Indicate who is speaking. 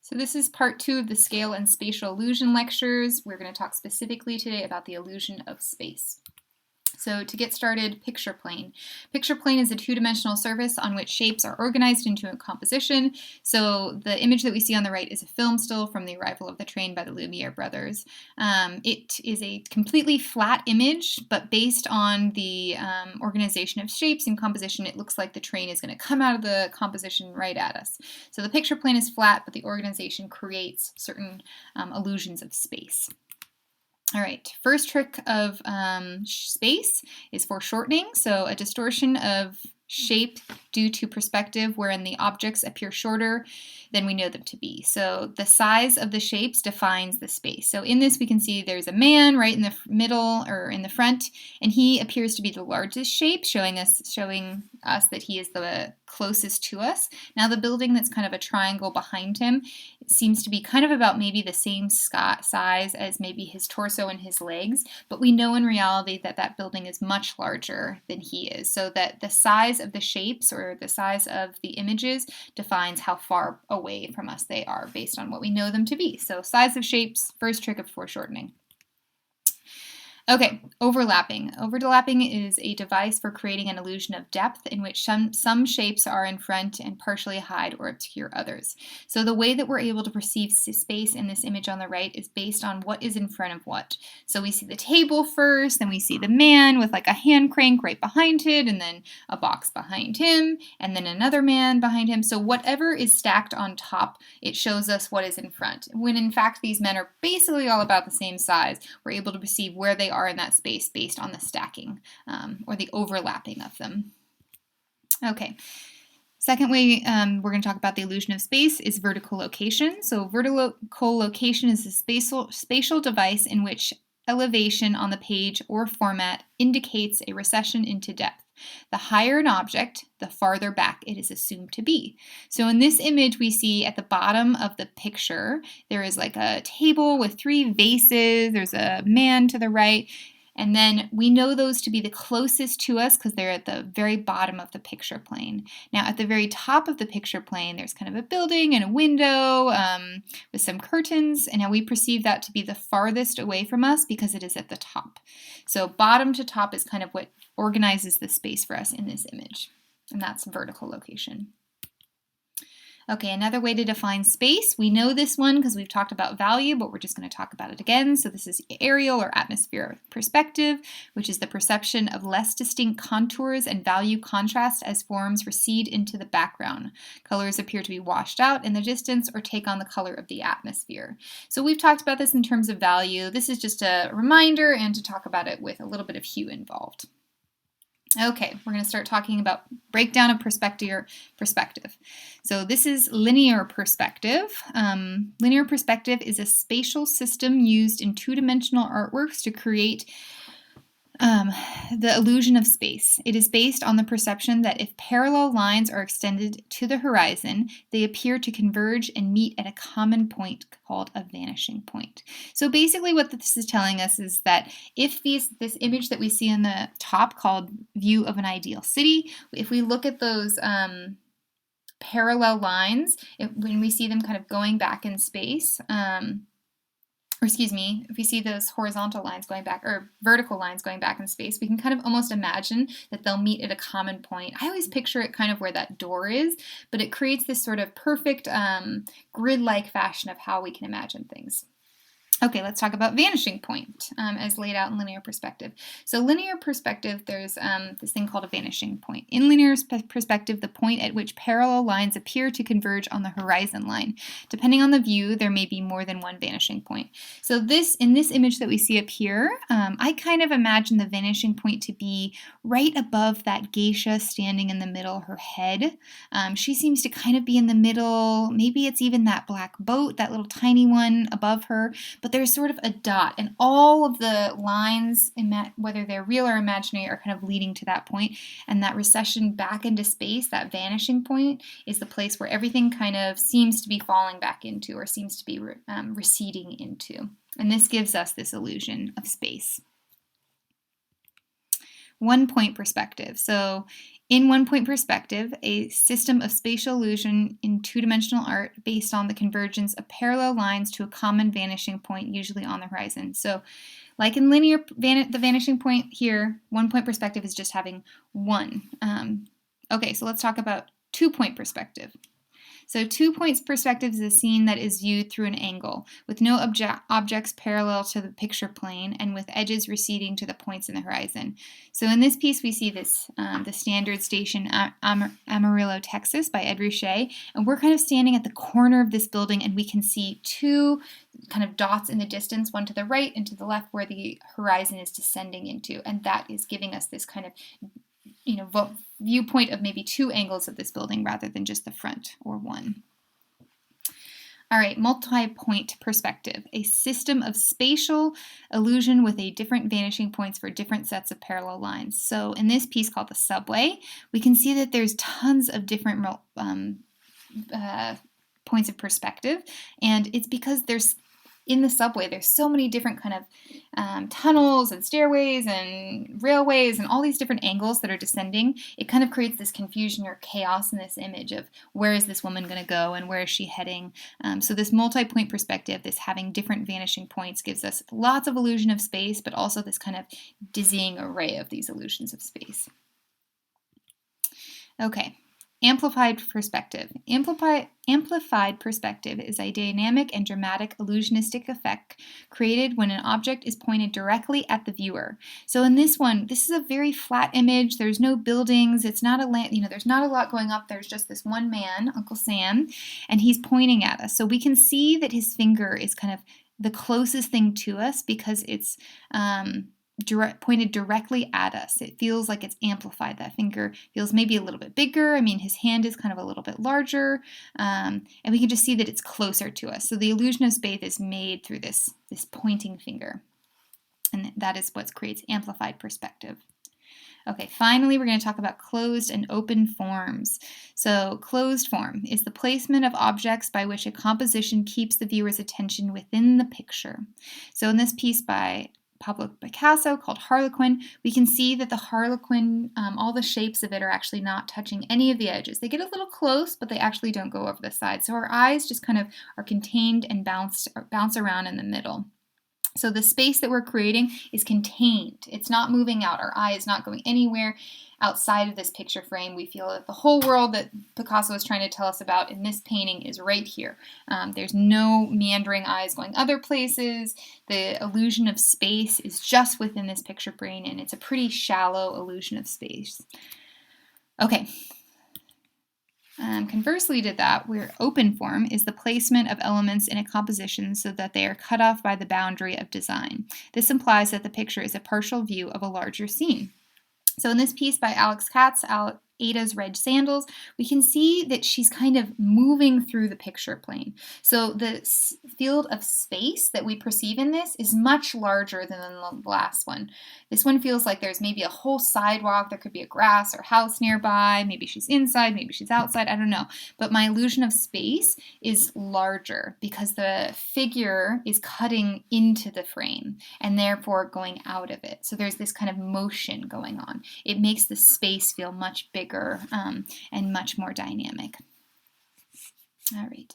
Speaker 1: So this is part 2 of the scale and spatial illusion lectures. We're going to talk specifically today about the illusion of space. So to get started, picture plane. Picture plane is a two-dimensional surface on which shapes are organized into a composition. So the image that we see on the right is a film still from The Arrival of the Train by the Lumiere brothers. It is a completely flat image, but based on the organization of shapes and composition, it looks like the train is going to come out of the composition right at us. So the picture plane is flat, but the organization creates certain illusions of space. All right, first trick of space is foreshortening. So a distortion of shape due to perspective wherein the objects appear shorter than we know them to be. So the size of the shapes defines the space. So in this we can see there's a man right in the middle or in the front, and he appears to be the largest shape, showing us that he is the closest to us. Now the building that's kind of a triangle behind him seems to be kind of about maybe the same size as maybe his torso and his legs, but we know in reality that that building is much larger than he is, so that the size of the shapes or the size of the images defines how far away from us they are based on what we know them to be. So size of shapes, first trick of foreshortening. Okay, overlapping. Overlapping is a device for creating an illusion of depth in which some shapes are in front and partially hide or obscure others. So the way that we're able to perceive space in this image on the right is based on what is in front of what. So we see the table first, then we see the man with like a hand crank right behind it, and then a box behind him, and then another man behind him. So whatever is stacked on top, it shows us what is in front. When in fact these men are basically all about the same size, we're able to perceive where they are in that space based on the stacking or the overlapping of them. Okay. Second way we're going to talk about the illusion of space is vertical location. So vertical location is a spatial device in which elevation on the page or format indicates a recession into depth. The higher an object, the farther back it is assumed to be. So in this image, we see at the bottom of the picture, there is like a table with 3 vases. There's a man to the right. And then we know those to be the closest to us because they're at the very bottom of the picture plane. Now, at the very top of the picture plane, there's kind of a building and a window with some curtains. And now we perceive that to be the farthest away from us because it is at the top. So bottom to top is kind of what organizes the space for us in this image. And that's vertical location. Okay, another way to define space. We know this one because we've talked about value, but we're just going to talk about it again. So this is aerial or atmospheric perspective, which is the perception of less distinct contours and value contrast as forms recede into the background. Colors appear to be washed out in the distance or take on the color of the atmosphere. So we've talked about this in terms of value. This is just a reminder and to talk about it with a little bit of hue involved. Okay, we're going to start talking about breakdown of perspective. So this is linear perspective. Linear perspective is a spatial system used in two-dimensional artworks to create the illusion of space. It is based on the perception that if parallel lines are extended to the horizon, they appear to converge and meet at a common point called a vanishing point. So basically what this is telling us is that if this image that we see in the top called View of an Ideal City, if we look at those parallel lines, when we see them kind of going back in space, if we see those horizontal lines going back or vertical lines going back in space, we can kind of almost imagine that they'll meet at a common point. I always picture it kind of where that door is, but it creates this sort of perfect grid-like fashion of how we can imagine things. Okay, let's talk about vanishing point as laid out in linear perspective. So linear perspective, there's this thing called a vanishing point. In linear perspective, the point at which parallel lines appear to converge on the horizon line. Depending on the view, there may be more than one vanishing point. So in this image that we see up here, I kind of imagine the vanishing point to be right above that geisha standing in the middle, her head. She seems to kind of be in the middle. Maybe it's even that black boat, that little tiny one above her. But there's sort of a dot, and all of the lines, whether they're real or imaginary, are kind of leading to that point. And that recession back into space, that vanishing point, is the place where everything kind of seems to be falling back into or seems to be receding into. And this gives us this illusion of space. One point perspective. So In one-point perspective, a system of spatial illusion in two-dimensional art based on the convergence of parallel lines to a common vanishing point, usually on the horizon. So like in linear, the vanishing point here, one-point perspective is just having one. Okay, so let's talk about two-point perspective. So two-point perspective is a scene that is viewed through an angle, with no objects parallel to the picture plane and with edges receding to the points in the horizon. So in this piece, we see this, the standard station Amarillo, Texas by Ed Ruscha, and we're kind of standing at the corner of this building, and we can see two kind of dots in the distance, one to the right and to the left, where the horizon is descending into, and that is giving us this kind of viewpoint of maybe two angles of this building rather than just the front or one. All right, multi-point perspective, a system of spatial illusion with a different vanishing points for different sets of parallel lines. So in this piece called the subway, we can see that there's tons of different points of perspective, and it's because in the subway, there's so many different kind of tunnels and stairways and railways and all these different angles that are descending. It kind of creates this confusion or chaos in this image of where is this woman going to go and where is she heading. So this multi-point perspective, this having different vanishing points, gives us lots of illusion of space, but also this kind of dizzying array of these illusions of space. Okay. Amplified perspective. Amplified perspective is a dynamic and dramatic illusionistic effect created when an object is pointed directly at the viewer. So in this one, this is a very flat image. There's no buildings. It's not there's not a lot going up. There's just this one man, Uncle Sam, and he's pointing at us. So we can see that his finger is kind of the closest thing to us because it's pointed directly at us. It feels like it's amplified. That finger feels maybe a little bit bigger. I mean, his hand is kind of a little bit larger, and we can just see that it's closer to us. So the illusion of space is made through this pointing finger, and that is what creates amplified perspective. Okay, finally, we're going to talk about closed and open forms. So closed form is the placement of objects by which a composition keeps the viewer's attention within the picture. So in this piece by Pablo Picasso called Harlequin, we can see that the Harlequin, all the shapes of it are actually not touching any of the edges. They get a little close, but they actually don't go over the side. So our eyes just kind of are contained and bounce around in the middle. So the space that we're creating is contained. It's not moving out. Our eye is not going anywhere outside of this picture frame. We feel that the whole world that Picasso is trying to tell us about in this painting is right here. There's no meandering eyes going other places. The illusion of space is just within this picture frame, and it's a pretty shallow illusion of space. Okay. Conversely to that, where open form is the placement of elements in a composition so that they are cut off by the boundary of design. This implies that the picture is a partial view of a larger scene. So in this piece by Alex Katz, Ada's Red Sandals, we can see that she's kind of moving through the picture plane. So the field of space that we perceive in this is much larger than the last one. This one feels like there's maybe a whole sidewalk. There could be a grass or house nearby. Maybe she's inside, maybe she's outside. I don't know. But my illusion of space is larger because the figure is cutting into the frame and therefore going out of it. So there's this kind of motion going on. It makes the space feel much bigger and much more dynamic. All right.